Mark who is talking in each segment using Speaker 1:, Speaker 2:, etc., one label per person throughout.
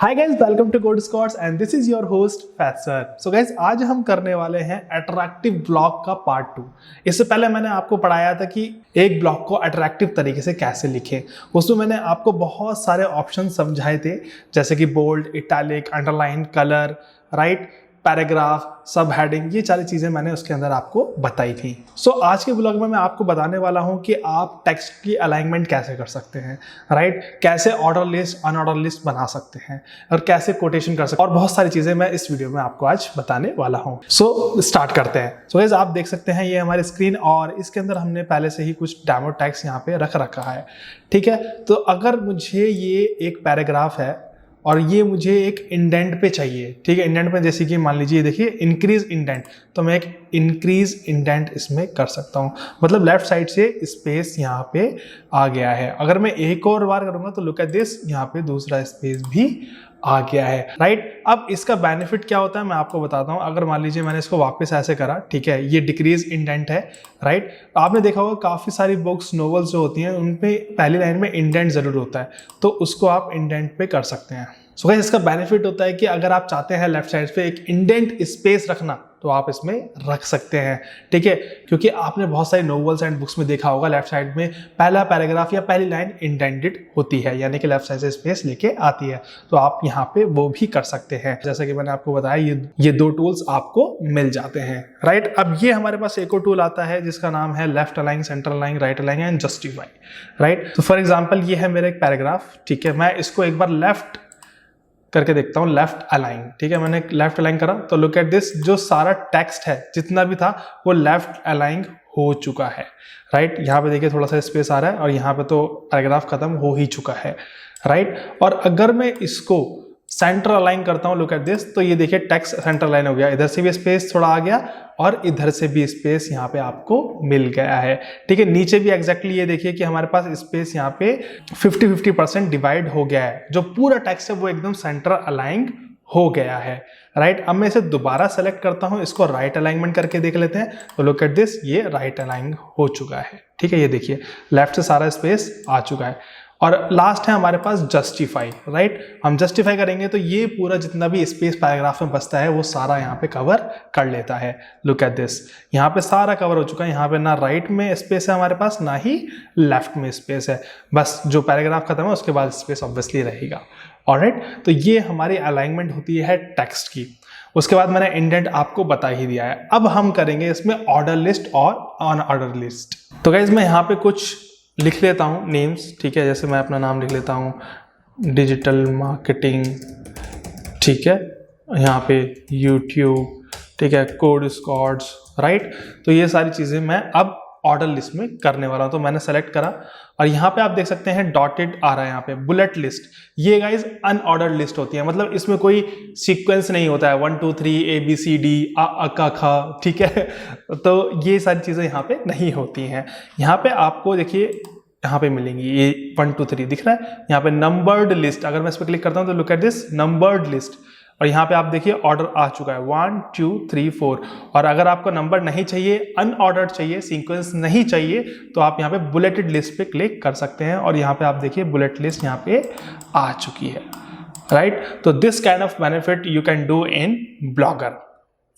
Speaker 1: Hi guys, welcome to Code Scots and this is your host Faisar. So guys, आज हम करने वाले हैं अट्रैक्टिव ब्लॉग का पार्ट 2। इससे पहले मैंने आपको पढ़ाया था कि एक ब्लॉग को अट्रैक्टिव तरीके से कैसे लिखें। उसमें मैंने आपको बहुत सारे ऑप्शन समझाए थे, जैसे कि bold, italic, underline, colour, right, paragraph, subheading, ये सारी चीज़ें मैंने उसके अंदर आपको बताई थी। सो आज के ब्लॉग में मैं आपको बताने वाला हूँ कि आप टेक्स्ट की अलाइनमेंट कैसे कर सकते हैं, राइट, कैसे ऑर्डर लिस्ट, अनऑर्डर लिस्ट बना सकते हैं और कैसे कोटेशन कर सकते हैं, और बहुत सारी चीज़ें मैं इस वीडियो में आपको आज बताने वाला हूँ। सो स्टार्ट करते हैं। सो गाइस, आप देख सकते हैं ये हमारी स्क्रीन, और इसके अंदर हमने पहले से ही कुछ डेमो टैग्स यहाँ पे रख रखा है। ठीक है, तो अगर मुझे ये एक पैराग्राफ है और ये मुझे एक इंडेंट पे चाहिए, ठीक है, इंडेंट पे जैसे कि मान लीजिए देखिए इंक्रीज इंडेंट, तो मैं एक इंक्रीज इंडेंट इसमें कर सकता हूँ, मतलब लेफ्ट साइड से स्पेस यहाँ पे आ गया है। अगर मैं एक और बार करूँगा तो लुक एट दिस, यहाँ पे दूसरा स्पेस भी आ गया है, राइट। अब इसका बेनिफिट क्या होता है मैं आपको बताता हूँ। अगर मान लीजिए मैंने इसको वापस ऐसे करा, ठीक है, ये डिक्रीज इंडेंट है, राइट। आपने देखा होगा काफ़ी सारी बुक्स, नॉवेल्स जो होती हैं उन पे पहली लाइन में इंडेंट ज़रूर होता है, तो उसको आप इंडेंट पे कर सकते हैं। सो गाइस, इसका बेनिफिट होता है कि अगर आप चाहते हैं लेफ्ट साइड पे एक इंडेंट स्पेस रखना तो आप इसमें रख सकते हैं, ठीक है, क्योंकि आपने बहुत सारी नॉवेल्स एंड बुक्स में देखा होगा लेफ्ट साइड में पहला पैराग्राफ या पहली लाइन इंडेंटेड होती है, यानी कि लेफ्ट साइड से स्पेस लेके आती है, तो आप यहाँ पे वो भी कर सकते हैं। जैसा कि मैंने आपको बताया, ये दो टूल्स आपको मिल जाते हैं, राइट। अब ये हमारे पास एक और टूल आता है जिसका नाम है left align, centre align, right align and justify, right. तो फॉर एग्जाम्पल ये है मेरा एक पैराग्राफ, ठीक है, मैं इसको एक बार लेफ्ट करके देखता हूँ, लेफ्ट अलाइन, ठीक है, मैंने लेफ्ट अलाइन करा तो लुक एट दिस, जो सारा टेक्स्ट है जितना भी था वो लेफ्ट अलाइन हो चुका है, राइट। यहाँ पे देखिए थोड़ा सा स्पेस आ रहा है और यहाँ पे तो पैराग्राफ खत्म हो ही चुका है, राइट। और अगर मैं इसको सेंटर अलाइन करता हूँ, लुक एट दिस, तो ये देखिए टेक्स्ट सेंटर अलाइन हो गया, इधर से भी स्पेस थोड़ा आ गया और इधर से भी स्पेस यहाँ पे आपको मिल गया है, ठीक है। नीचे भी एग्जैक्टली ये देखिए कि हमारे पास स्पेस यहाँ पे 50-50% डिवाइड हो गया है, जो पूरा टेक्स्ट है वो एकदम सेंटर अलाइन हो गया है, राइट। अब मैं इसे दोबारा सेलेक्ट करता हूँ, इसको राइट अलाइनमेंट करके देख लेते हैं, तो लुक एट दिस, ये राइट अलाइन हो चुका है, ठीक है, ये देखिए लेफ्ट से सारा स्पेस आ चुका है। और लास्ट है हमारे पास जस्टिफाई, राइट। हम जस्टिफाई करेंगे तो ये पूरा जितना भी स्पेस पैराग्राफ में बचता है वो सारा यहाँ पे कवर कर लेता है। लुक एट दिस, यहाँ पे सारा कवर हो चुका है, यहाँ पे ना राइट में स्पेस है हमारे पास, ना ही लेफ्ट में स्पेस है, बस जो पैराग्राफ खत्म है उसके बाद स्पेस ऑब्वियसली रहेगा। ऑलराइट, तो ये हमारी अलाइनमेंट होती है टेक्स्ट की। उसके बाद मैंने इंडेंट आपको बता ही दिया है। अब हम करेंगे इसमें ऑर्डर लिस्ट और अनऑर्डर लिस्ट। तो गाइज मैं यहाँ पे कुछ लिख लेता हूँ नेम्स, ठीक है, जैसे मैं अपना नाम लिख लेता हूँ डिजिटल मार्केटिंग, ठीक है, यहाँ पे यूट्यूब, ठीक है, कोड स्क्वाड्स, राइट। तो ये सारी चीज़ें मैं अब ऑर्डर लिस्ट में करने वाला हूँ, तो मैंने सेलेक्ट करा और यहाँ पे आप देख सकते हैं डॉटेड आ रहा है यहाँ पे बुलेट लिस्ट। ये गाइज अनऑर्डर्ड लिस्ट होती है, मतलब इसमें कोई सीक्वेंस नहीं होता है 1 2 3 ABCD अ क ख, ठीक है। तो ये सारी चीज़ें यहाँ पे नहीं होती हैं। यहाँ पे आपको देखिए यहाँ पे मिलेंगी ये 1 2 3 दिख रहा है, यहाँ पे नंबर्ड लिस्ट, अगर मैं इस पर क्लिक करता हूँ तो look at this numbered list, और यहाँ पे आप देखिए ऑर्डर आ चुका है 1 2 3 4। और अगर आपको नंबर नहीं चाहिए, अनऑर्डर्ड चाहिए, सीक्वेंस नहीं चाहिए, तो आप यहाँ पे बुलेटेड लिस्ट पे क्लिक कर सकते हैं और यहाँ पे आप देखिए बुलेट लिस्ट यहाँ पे आ चुकी है, राइट। तो this kind of benefit you can do in blogger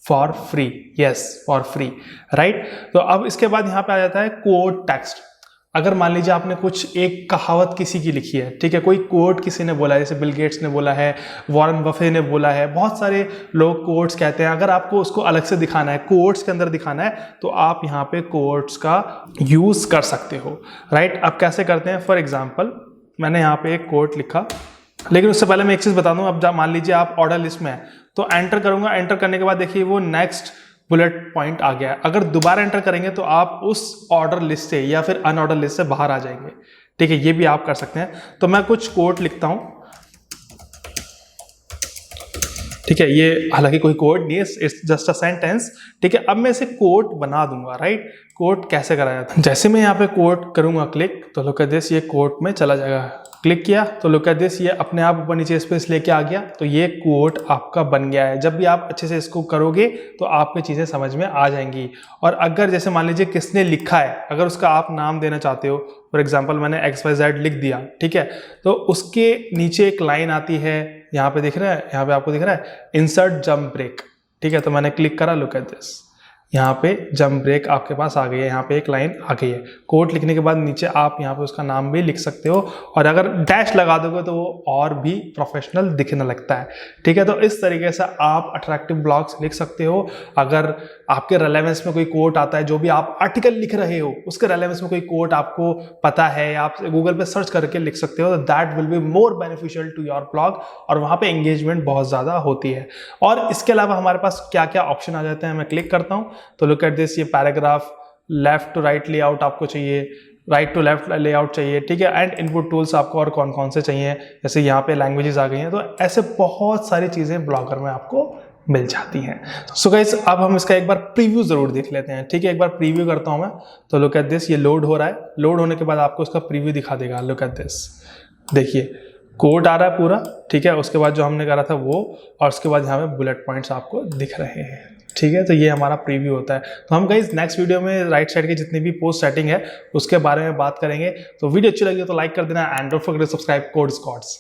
Speaker 1: for free, yes for free, right. तो अब इसके बाद यहाँ पे आ जाता है कोड टेक्स्ट। अगर मान लीजिए आपने कुछ एक कहावत किसी की लिखी है, ठीक है, कोई कोट किसी ने बोला है, जैसे बिल गेट्स ने बोला है, वॉरेन बफे ने बोला है, बहुत सारे लोग कोट्स कहते हैं। अगर आपको उसको अलग से दिखाना है, कोट्स के अंदर दिखाना है, तो आप यहाँ पे कोट्स का यूज कर सकते हो, राइट। अब कैसे करते हैं, फॉर एग्जाम्पल मैंने यहाँ पे एक कोट लिखा, लेकिन उससे पहले मैं एक चीज बता दूं। अब मान लीजिए आप ऑर्डर लिस्ट में है तो एंटर करूंगा, एंटर करने के बाद देखिए वो नेक्स्ट बुलेट पॉइंट आ गया है। अगर दोबारा एंटर करेंगे तो आप उस ऑर्डर लिस्ट से या फिर अनऑर्डर लिस्ट से बाहर आ जाएंगे, ठीक है, ये भी आप कर सकते हैं। तो मैं कुछ कोट लिखता हूं, ठीक है, ये हालांकि कोई कोड नहीं है, इट्स जस्ट अ सेंटेंस, ठीक है। अब मैं इसे कोट बना दूंगा, राइट। कोट कैसे करा जाता है, जैसे मैं यहाँ पे कोट करूंगा क्लिक, तो लुक एट दिस, ये कोट में चला जाएगा। क्लिक किया तो लुक एट दिस, ये अपने आप ऊपर नीचे स्पेस लेके आ गया, तो ये कोट आपका बन गया है। जब भी आप अच्छे से इसको करोगे तो आपको चीज़ें समझ में आ जाएंगी। और अगर जैसे मान लीजिए किसने लिखा है, अगर उसका आप नाम देना चाहते हो, फॉर एग्जाम्पल मैंने XYZ लिख दिया, ठीक है, तो उसके नीचे एक लाइन आती है यहाँ पे दिख रहा है, यहाँ पे आपको दिख रहा है इंसर्ट जंप ब्रेक, ठीक है। तो मैंने क्लिक करा, लुक एट दिस, यहाँ पे जंप ब्रेक आपके पास आ गई है, यहाँ पे एक लाइन आ गई है। कोड लिखने के बाद नीचे आप यहाँ पे उसका नाम भी लिख सकते हो, और अगर डैश लगा दोगे तो वो और भी प्रोफेशनल दिखने लगता है, ठीक है। तो इस तरीके से आप अट्रैक्टिव ब्लॉग्स लिख सकते हो। अगर आपके रेलेवेंस में कोई कोट आता है, जो भी आप आर्टिकल लिख रहे हो उसके रेलेवेंस में कोई कोट आपको पता है, आप गूगल पे सर्च करके लिख सकते हो, that will be more beneficial to your blog, और वहाँ पे एंगेजमेंट बहुत ज़्यादा होती है। और इसके अलावा हमारे पास क्या क्या ऑप्शन आ जाते हैं, मैं क्लिक करता हूँ तो लुक एट दिस, ये paragraph left to right layout आपको चाहिए, राइट टू लेफ्ट लेआउट चाहिए, ठीक है। एंड इनपुट टूल्स आपको और कौन कौन से चाहिए, जैसे यहाँ पे लैंग्वेजेस आ गई हैं। तो ऐसे बहुत सारी चीज़ें ब्लॉगर में आपको मिल जाती हैं। सो गाइस, अब हम इसका एक बार प्रीव्यू जरूर देख लेते हैं, ठीक है। एक बार प्रीव्यू करता हूँ मैं, तो लुक एट दिस, ये लोड हो रहा है। लोड होने के बाद आपको इसका प्रीव्यू दिखा देगा। लुक एट दिस, देखिए कोड आ रहा है पूरा, ठीक है। उसके बाद जो हमने करा था वो, और उसके बाद यहाँ पे बुलेट पॉइंट्स आपको दिख रहे हैं, ठीक है। तो ये हमारा प्रीव्यू होता है। तो हम गाइस नेक्स्ट वीडियो में राइट साइड की जितनी भी पोस्ट सेटिंग है उसके बारे में बात करेंगे। तो वीडियो अच्छी लगी तो लाइक कर देना, and don't forget to subscribe Code squads.